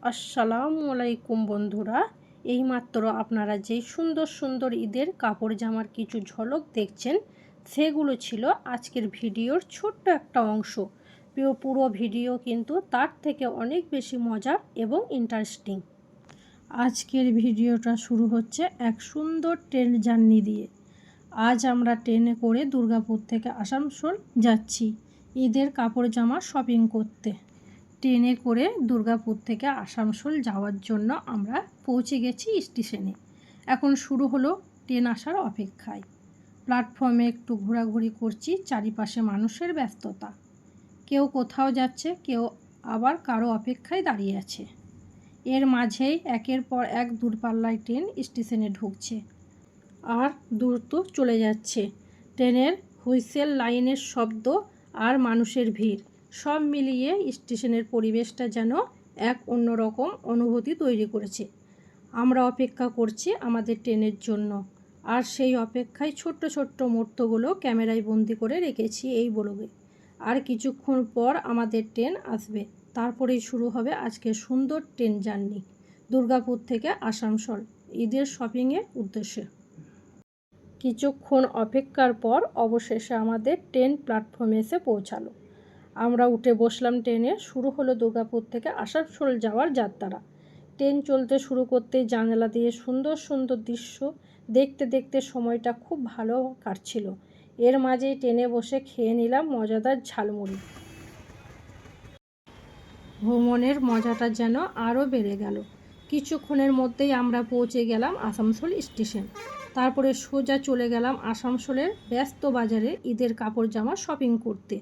আসসালামু আলাইকুম বন্ধুরা, এইমাত্র আপনারা যেই সুন্দর সুন্দর ঈদের কাপড় জামার কিছু ঝলক দেখছেন, সেগুলো ছিল আজকের ভিডিওর ছোট্ট একটা অংশ। পুরো ভিডিও কিন্তু তার থেকে অনেক বেশি মজার এবং ইন্টারেস্টিং। আজকের ভিডিওটা শুরু হচ্ছে এক সুন্দর ট্রেন জার্নি দিয়ে। আজ আমরা ট্রেনে করে দুর্গাপুর থেকে আসানসোল যাচ্ছি ঈদের কাপড় জামা শপিং করতে। ট্রেনে করে দুর্গাপুর থেকে আসানসোল যাওয়ার জন্য আমরা পৌঁছে গেছি স্টেশনে। এখন শুরু হলো ট্রেন আসার অপেক্ষায়। প্ল্যাটফর্মে একটু ঘোরাঘুরি করছি, চারিপাশে মানুষের ব্যস্ততা। কেউ কোথাও যাচ্ছে, কেউ আবার কারো অপেক্ষায় দাঁড়িয়ে আছে। এর মাঝেই একের পর এক দূরপাল্লায় ট্রেন স্টেশনে ঢুকছে আর দ্রুত চলে যাচ্ছে। ট্রেনের হুইসেল, লাইনের শব্দ আর মানুষের ভিড় সব মিলিয়ে স্টেশনের পরিবেশটা যেন এক অন্যরকম অনুভূতি তৈরি করেছে। আমরা অপেক্ষা করছি আমাদের ট্রেনের জন্য, আর সেই অপেক্ষায় ছোট্ট ছোট্ট মুহূর্তগুলো ক্যামেরায় বন্দি করে রেখেছি এই ব্লগে। আর কিছুক্ষণ পর আমাদের ট্রেন আসবে, তারপরেই শুরু হবে আজকের সুন্দর ট্রেন জার্নি দুর্গাপুর থেকে আসানসোল ঈদের শপিংয়ের উদ্দেশ্যে। কিছুক্ষণ অপেক্ষার পর অবশেষে আমাদের ট্রেন প্ল্যাটফর্মে এসে পৌঁছালো। আমরা উঠে বসলাম ট্রেনে। শুরু হলো দুর্গাপুর থেকে আসানসোল যাওয়ার যাত্রা। ট্রেন চলতে শুরু করতেই জানালা দিয়ে সুন্দর সুন্দর দৃশ্য দেখতে দেখতে সময়টা খুব ভালো কাটছিল। এর মাঝেই ট্রেনে বসে খেয়ে নিলাম মজাদার ঝালমুড়ি। ভ্রমণের মজাটা যেন আরও বেড়ে গেল। কিছুক্ষণের মধ্যেই আমরা পৌঁছে গেলাম আসানসোল স্টেশন। তারপরে সোজা চলে গেলাম আসানসোলের ব্যস্ত বাজারে ঈদের কাপড় জামা শপিং করতে।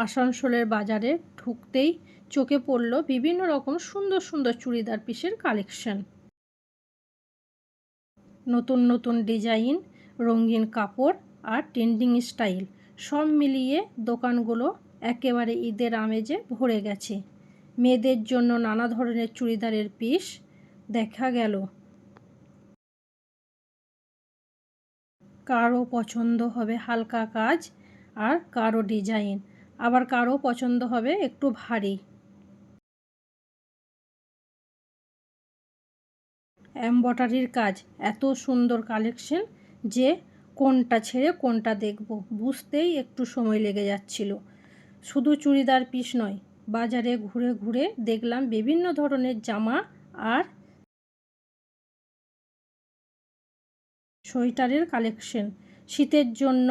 আসানসোলের বাজারে ঢুকতেই চোখে পড়ল বিভিন্ন রকম সুন্দর সুন্দর চুড়িদার পিসের কালেকশন। নতুন নতুন ডিজাইন, রঙিন কাপড় আর ট্রেন্ডিং স্টাইল সব মিলিয়ে দোকানগুলো একেবারে ঈদের আমেজে ভরে গেছে। মেয়েদের জন্য নানা ধরনের চুড়িদারের পিস দেখা গেল। কারো পছন্দ হবে হালকা কাজ আর কারো ডিজাইন, আবার কারো পছন্দ হবে একটু ভারী। এমব্রয়ডারির কাজ, এত সুন্দর কালেকশন যে কোনটা ছেড়ে কোনটা দেখব বুঝতেই একটু সময় লেগে যাচ্ছিল। শুধু চুড়িদার পিস নয়, বাজারে ঘুরে ঘুরে দেখলাম বিভিন্ন ধরনের জামা আর সোয়েটারের কালেকশন। শীতের জন্য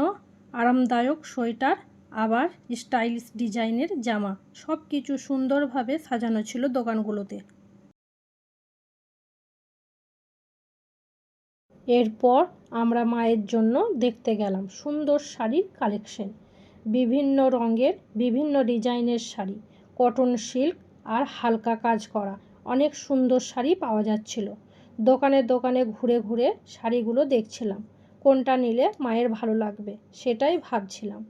আরামদায়ক সোয়েটার, আবার স্টাইলিশ ডিজাইনের জামা, সব কিছু সুন্দরভাবে সাজানো ছিল দোকানগুলোতে। এরপর আমরা মায়ের জন্য দেখতে গেলাম সুন্দর শাড়ির কালেকশন। বিভিন্ন রঙের বিভিন্ন ডিজাইনের শাড়ি, কটন, সিল্ক আর হালকা কাজ করা অনেক সুন্দর শাড়ি পাওয়া যাচ্ছিল। দোকানে দোকানে ঘুরে ঘুরে শাড়িগুলো দেখছিলাম, কোনটা নিলে মায়ের ভালো লাগবে সেটাই ভাবছিলাম।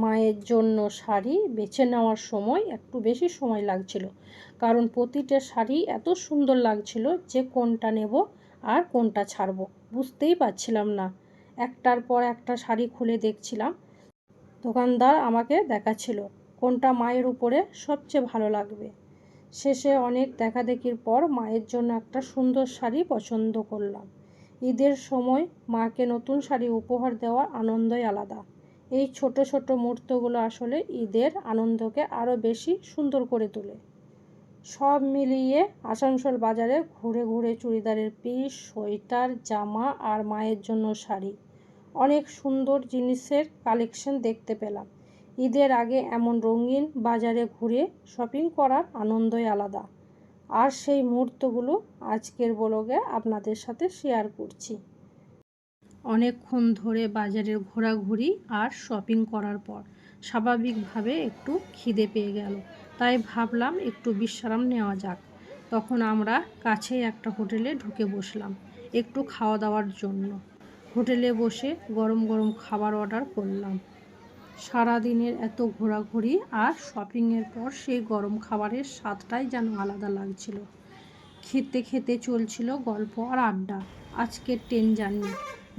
মায়ের জন্য শাড়ি বেছে নেওয়ার সময় একটু বেশি সময় লাগছিল, কারণ প্রতিটা শাড়ি এত সুন্দর লাগছিল যে কোনটা নেব আর কোনটা ছাড়ব বুঝতেই পারছিলাম না। একটার পর একটা শাড়ি খুলে দেখছিলাম। দোকানদার আমাকে দেখাচ্ছিল কোনটা মায়ের উপরে সবচেয়ে ভালো লাগবে। শেষে অনেক দেখাদেখির পর মায়ের জন্য একটা সুন্দর শাড়ি পছন্দ করলাম। ঈদের সময় মাকে নতুন শাড়ি উপহার দেওয়ার আনন্দই আলাদা। এই ছোট ছোট মুহূর্তগুলো আসলে ঈদের আনন্দকে আরও বেশি সুন্দর করে তোলে। সব মিলিয়ে আসানসোল বাজারে ঘুরে ঘুরে চুড়িদারের পিস, সোয়েটার, জামা আর মায়ের জন্য শাড়ি, অনেক সুন্দর জিনিসের কালেকশন দেখতে পেলাম। ঈদের আগে এমন রঙিন বাজারে ঘুরে শপিং করার আনন্দই আলাদা। আর সেই মুহূর্তগুলো আজকের ব্লগে আপনাদের সাথে শেয়ার করছি। অনেকক্ষণ ধরে বাজারের ঘোরাঘুরি আর শপিং করার পর স্বাভাবিকভাবে একটু খিদে পেয়ে গেল, তাই ভাবলাম একটু বিশ্রাম নেওয়া যাক। তখন আমরা কাছেই একটা হোটেলে ঢুকে বসলাম একটু খাওয়া দাওয়ার জন্য। হোটেলে বসে গরম গরম খাবার অর্ডার করলাম। সারাদিনের এত ঘোরাঘুরি আর শপিংয়ের পর সেই গরম খাবারের স্বাদটাই যেন আলাদা লাগছিল। খেতে খেতে চলছিল গল্প আর আড্ডা। আজকের ট্রেন জার্নি,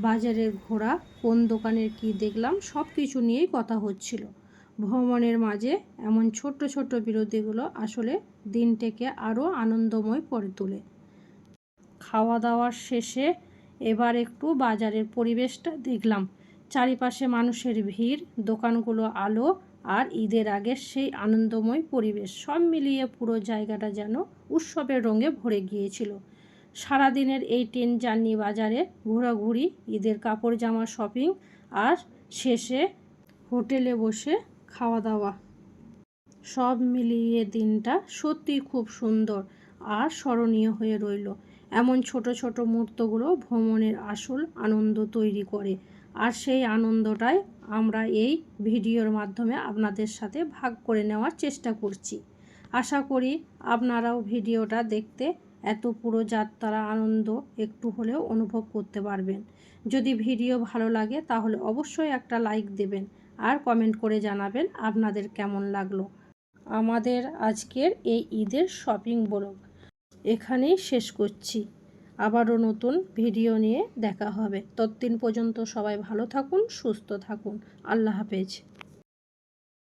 বাজারের ঘোরা, কোন দোকানের কি দেখলাম, সব কিছু নিয়েই কথা হচ্ছিল। ভ্রমণের মাঝে এমন ছোট্ট ছোট্ট বিরতিগুলো আসলে দিনটাকে আরও আনন্দময় করে তোলে। খাওয়া দাওয়ার শেষে এবার একটু বাজারের পরিবেশটা দেখলাম। চারিপাশে মানুষের ভিড়, দোকানগুলো আলো আর ঈদের আগের সেই আনন্দময় পরিবেশ সব মিলিয়ে পুরো জায়গাটা যেন উৎসবের রঙে ভরে গিয়েছিল। সারাদিনের এই ট্রেন জার্নি, বাজারে ঘোরাঘুরি, ঈদের কাপড় জামা শপিং আর শেষে হোটেলে বসে খাওয়া দাওয়া, সব মিলিয়ে দিনটা সত্যিই খুব সুন্দর আর স্মরণীয় হয়ে রইল। এমন ছোট ছোট মুহূর্তগুলো ভ্রমণের আসল আনন্দ তৈরি করে, আর সেই আনন্দটাই আমরা এই ভিডিওর মাধ্যমে আপনাদের সাথে ভাগ করে নেওয়ার চেষ্টা করছি। আশা করি আপনারাও ভিডিওটা দেখতে এত পুরো যাত্রার আনন্দ একটু হলেও অনুভব করতে পারবেন। যদি ভিডিও ভালো লাগে তাহলে অবশ্যই একটা লাইক দেবেন আর কমেন্ট করে জানাবেন আপনাদের কেমন লাগলো। আমাদের আজকের এই ঈদের শপিং ব্লগ এখানেই শেষ করছি। আবারও নতুন ভিডিও নিয়ে দেখা হবে। ততদিন পর্যন্ত সবাই ভালো থাকুন, সুস্থ থাকুন। আল্লাহ হাফেজ।